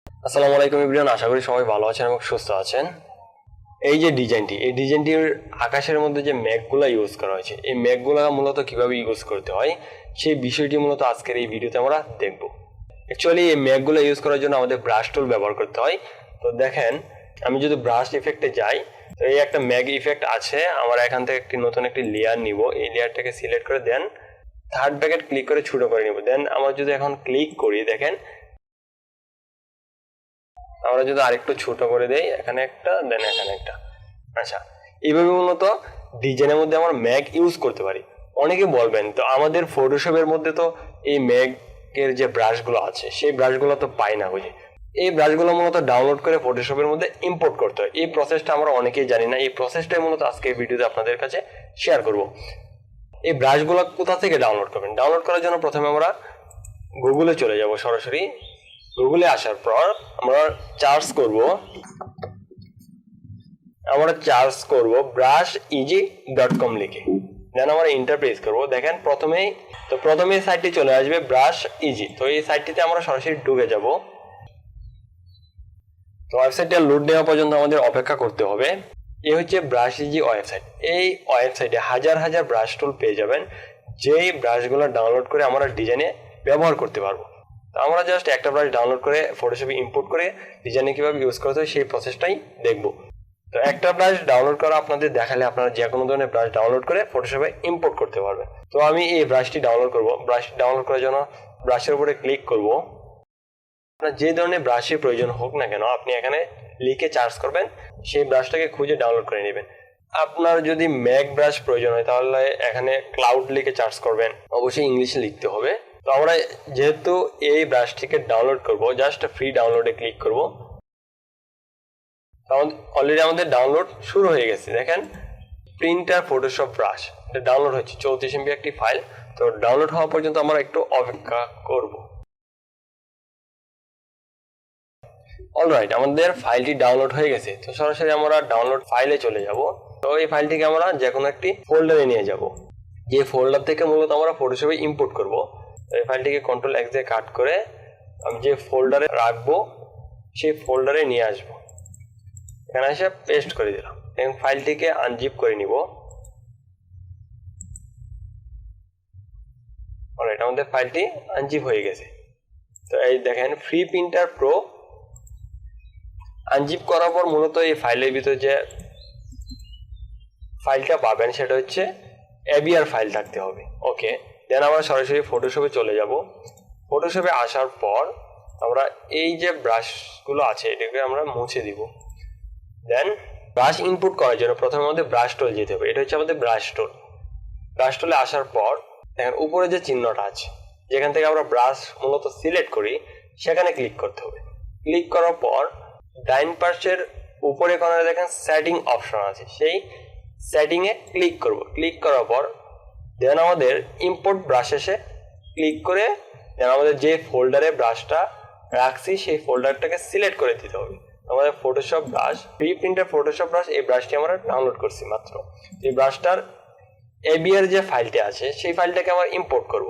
আসসালামু আলাইকুম এভরিওয়ান, আশা করি সবাই ভালো আছেন এবং সুস্থ আছেন। এই যে ডিজাইনটির আকাশের মধ্যে যে মেঘগুলো ইউজ করা হয়েছে, এই মেঘগুলো মূলত কিভাবে ইউজ করতে হয় সেই বিষয়টি মূলত আজকের এই ভিডিওতে আমরা দেখব। অ্যাকচুয়ালি এই মেঘগুলো ইউজ করার জন্য আমাদের ব্রাশ টুল ব্যবহার করতে হয়। তো দেখেন, আমি যদি ব্রাশ ইফেক্টে যাই, তো এই একটা মেঘ ইফেক্ট আছে। আমরা এখান থেকে নতুন একটি লেয়ার নিব, এই লেয়ারটাকে সিলেক্ট করে দেন থার্ড ব্র্যাকেট ক্লিক করে ছোট করে নিব। দেন আমরা যদি এখন ক্লিক করি, দেখেন আমরা যদি আরেকটু ছোট করে দেই, এখানে একটা দেন এখানে একটা। আচ্ছা, এইভাবে মূলত ডিজাইনের মধ্যে আমরা ম্যাগ ইউজ করতে পারি। অনেকে বলবেন, তো আমাদের ফটোশপের মধ্যে তো এই ম্যাগের যে ব্রাশগুলো আছে সেই ব্রাশগুলো তো পাই না বুঝি। এই ব্রাশগুলো মূলত ডাউনলোড করে ফটোশপের মধ্যে ইম্পোর্ট করতে হয়। এই প্রসেসটা আমরা অনেকেই জানি না। এই প্রসেসটাই মূলত আজকে এই ভিডিওতে আপনাদের কাছে শেয়ার করব। এই ব্রাশগুলো কোথা থেকে ডাউনলোড করবেন? ডাউনলোড করার জন্য প্রথমে আমরা গুগলে চলে যাব। সরাসরি গুগলে আসার পর আমরা চার্জ করব brushEasy.com লিখে। দেন আমরা ইন্টার প্রেস করবো। দেখেন প্রথমেই সাইটটি চলে আসবে ব্রাশ ইজি। তো এই সাইটটিতে আমরা সরাসরি ঢুকে যাব। তো ওয়েবসাইটটা লোড নেওয়া পর্যন্ত আমাদের অপেক্ষা করতে হবে। এই হচ্ছে ব্রাশ ইজি ওয়েবসাইট। এই ওয়েবসাইটে হাজার হাজার ব্রাশ টুল পেয়ে যাবেন, যেই ব্রাশগুলো ডাউনলোড করে আমরা ডিজাইনে ব্যবহার করতে পারবো। তো আমরা জাস্ট একটা ব্রাশ ডাউনলোড করে ফটোশপে ইম্পোর্ট করে ডিজাইনে কিভাবে ইউজ করতে হয় সেই প্রসেসটাই দেখব। তো একটা ব্রাশ ডাউনলোড করা আপনাদের দেখালে আপনারা যে কোনো ধরনের ব্রাশ ডাউনলোড করে ফটোশপে ইম্পোর্ট করতে পারবেন। তো আমি এই ব্রাশটি ডাউনলোড করব। ব্রাশ ডাউনলোড করার জন্য ব্রাশের উপরে ক্লিক করব। আপনার যে ধরনের ব্রাশের প্রয়োজন হোক না কেন, আপনি এখানে লিখে চার্জ করবেন, সেই ব্রাশটাকে খুঁজে ডাউনলোড করে নেবেন। আপনার যদি ম্যাক ব্রাশ প্রয়োজন হয় তাহলে এখানে ক্লাউড লিখে চার্জ করবেন, অবশ্যই ইংলিশে লিখতে হবে। তো আমরা যেহেতু এই ব্রাশটিকে ডাউনলোড করব, জাস্ট ফ্রি ডাউনলোডে ক্লিক করব। অলরেডি আমাদের ডাউনলোড শুরু হয়ে গেছে। দেখেন, প্রিন্টার ফটোশপ ব্রাশ, এটা ডাউনলোড হচ্ছে 34 MB একটি ফাইল। তো ডাউনলোড হওয়া পর্যন্ত আমরা একটু অপেক্ষা করব। অলরাইট, আমাদের ফাইলটি ডাউনলোড হয়ে গেছে। তো সরাসরি আমরা ডাউনলোড ফাইলে চলে যাব। তো এই ফাইলটিকে আমরা যে কোনো একটি ফোল্ডারে নিয়ে যাব, যে ফোল্ডার থেকে মূলত আমরা ফটোশপে ইম্পোর্ট করব। তো এই ফাইলটিকে Ctrl+X দিয়ে কাট করে আমি যে ফোল্ডারে রাখবো সেই ফোল্ডারে নিয়ে আসবো। এখানে এসে পেস্ট করে দিলাম এবং ফাইলটিকে আনজিপ করে নিব। অলরাইট, আমাদের ফাইলটি আনজিপ হয়ে গেছে। তো এই দেখেন, ফ্রি প্রিন্টার প্রো আনজিপ করার পর মূলত এই ফাইলের ভিতরে যে ফাইলটা পাবেন সেটা হচ্ছে AVR ফাইল থাকতে হবে। ওকে, দেন আমরা সরাসরি ফটোশপে চলে যাব। ফটোশপে আসার পর আমরা এই যে ব্রাশগুলো আছে এটাকে আমরা মুছে দিব। দেন ব্রাশ ইনপুট করার জন্য প্রথমে আমাদের ব্রাশ টুল যেতে হবে। এটা হচ্ছে আমাদের ব্রাশ টুল। ব্রাশ টুলে আসার পর দেখেন উপরে যে চিহ্নটা আছে, যেখান থেকে আমরা ব্রাশ মূলত সিলেক্ট করি, সেখানে ক্লিক করতে হবে। ক্লিক করার পর ডাইন পাশের উপরে কোণায় দেখেন সেটিং অপশন আছে, সেই সেটিংয়ে ক্লিক করব। ক্লিক করার পর দেন আমাদের ইম্পোর্ট ব্রাশেসে ক্লিক করে দেন আমাদের যে ফোল্ডারে ব্রাশটা রাখছি সেই ফোল্ডারটাকে সিলেক্ট করে দিতে হবে। আমাদের Photoshop brush, free printer Photoshop brush, এই ব্রাশটি আমরা ডাউনলোড করছি মাত্র। এই ব্রাশটার AVR যে ফাইলটি আছে সেই ফাইলটাকে আমরা ইম্পোর্ট করব।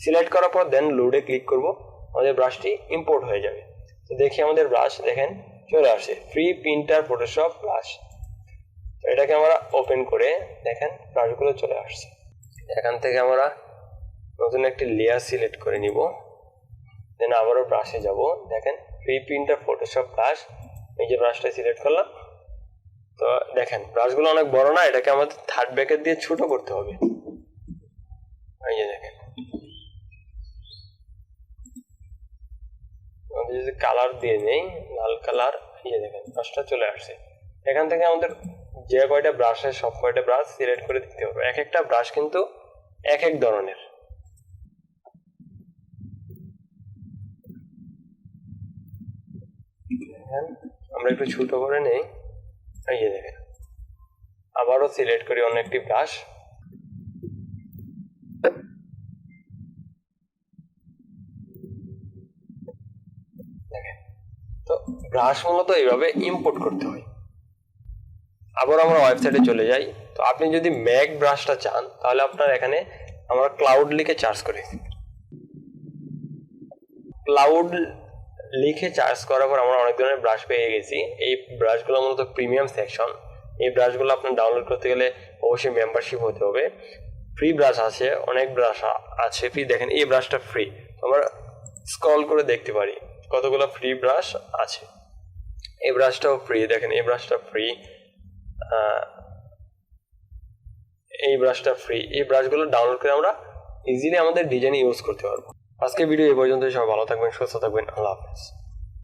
সিলেক্ট করার পর দেন লোডে ক্লিক করব, আমাদের ব্রাশটি ইম্পোর্ট হয়ে যাবে। তো দেখি আমাদের ব্রাশ দেখেন চলে আসে, ফ্রি প্রিন্টার ফটোশপ ব্রাশ। তো এটাকে আমরা ওপেন করে দেখেন ব্রাশগুলো চলে আসছে। এখান থেকে আমরা নতুন একটি লেয়ার সিলেক্ট করে নিব। দেন আবারও ব্রাশে যাব। দেখেন ফ্রি প্রিন্টার ফটোশপ ব্রাশ, এই যে ব্রাশটা সিলেক্ট করলাম। তো দেখেন ব্রাশগুলো অনেক বড় না, এটাকে আমাদের থার্ড ব্র্যাকেট দিয়ে ছোট করতে হবে। এই যে দেখেন, আমাদের যদি কালার দিয়ে নেই লাল কালার, এই যে দেখেন ব্রাশটা চলে আসছে। এখান থেকে আমাদের যে কয়টা ব্রাশ আছে সব কয়টা ব্রাশ সিলেক্ট করে দিতে হবে। এক একটা ব্রাশ কিন্তু এক এক ধরনের। আমরা একটু ছোট করে নেই। এই যে দেখেন, আবারও সিলেক্ট করি অন্য একটি ব্রাশ। দেখেন, তো ব্রাশ মূলত এইভাবে ইম্পোর্ট করতে হয়। আবার আমরা ওয়েবসাইটে চলে যাই। তো আপনি যদি ম্যাক ব্রাশটা চান তাহলে আপনার এখানে আমরা ক্লাউড লিখে চার্জ করি। ক্লাউড লিখে চার্জ করার পর আমরা অনেক ধরনের ব্রাশ পেয়ে গেছি। এই ব্রাশগুলো মূলত প্রিমিয়াম সেকশন। এই ব্রাশগুলো আপনার ডাউনলোড করতে গেলে অবশ্যই মেম্বারশিপ হতে হবে। ফ্রি ব্রাশ আছে, অনেক ব্রাশ আছে ফ্রি। দেখেন এই ব্রাশটা ফ্রি, আমরা স্ক্রল করে দেখতে পারি কতগুলো ফ্রি ব্রাশ আছে। এই ব্রাশটাও ফ্রি, দেখেন এই ব্রাশটা ফ্রি, এই ব্রাশটা ফ্রি। এই ব্রাশগুলো ডাউনলোড করে আমরা ইজিলি আমাদের ডিজাইনে ইউজ করতে পারবো। আজকে ভিডিও এই পর্যন্ত। সবাই ভালো থাকবেন, সুস্থ থাকবেন, আল্লাহ হাফেজ।